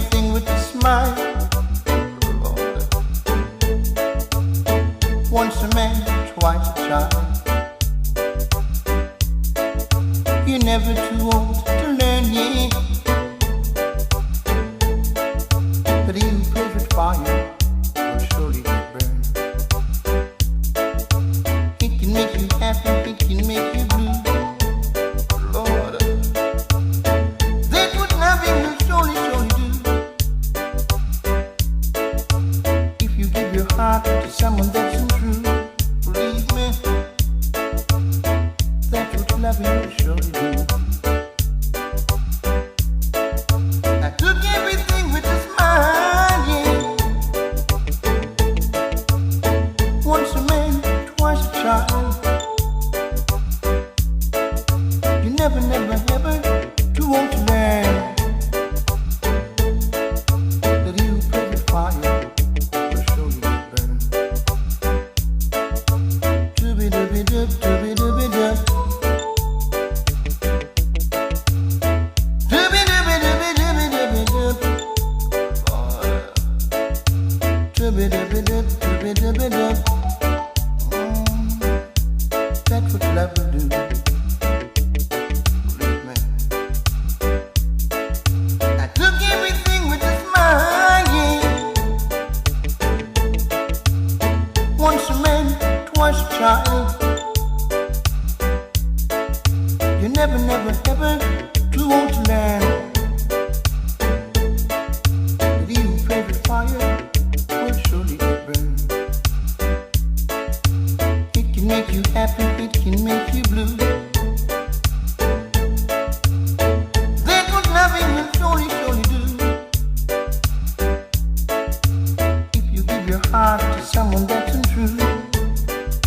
everything with a smile. Lord. Once a man, twice a child. You're never too old to learn, yeah. But he who plays with fire will surely get burned. It can make you happy, it can make you blue. Lord, that's what loving will surely, surely do. If you give your heart to someone that's untrue, believe me, that's what loving will surely do. I took everything with a smile, yeah. Once a man, twice a child. You never, never, never too old to learn that he who plays with fire will surely get burned. Dooby-dooby-doo, dooby-dooby-doo. Dooby-dooby-dooby-dooby-dooby-doo. Dooby-dooby-doo, dooby-dooby-doo. That's what love will do. Believe me. I took everything with a smile, yeah. Once a man, twice a child. You're never, never, ever too old to learn that he who plays with fire will surely get burned. It can make you happy, it can make you blue. That's what loving will surely, surely do. If you give your heart to someone that's untrue,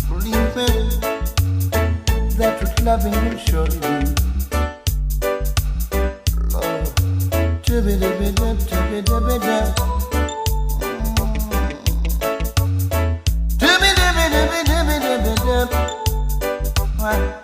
believe me, that's what loving will surely do. Lord, dooby-dooby-doo, dooby-dooby-doo. Dooby-dooby-dooby-dooby-dooby-doo. What?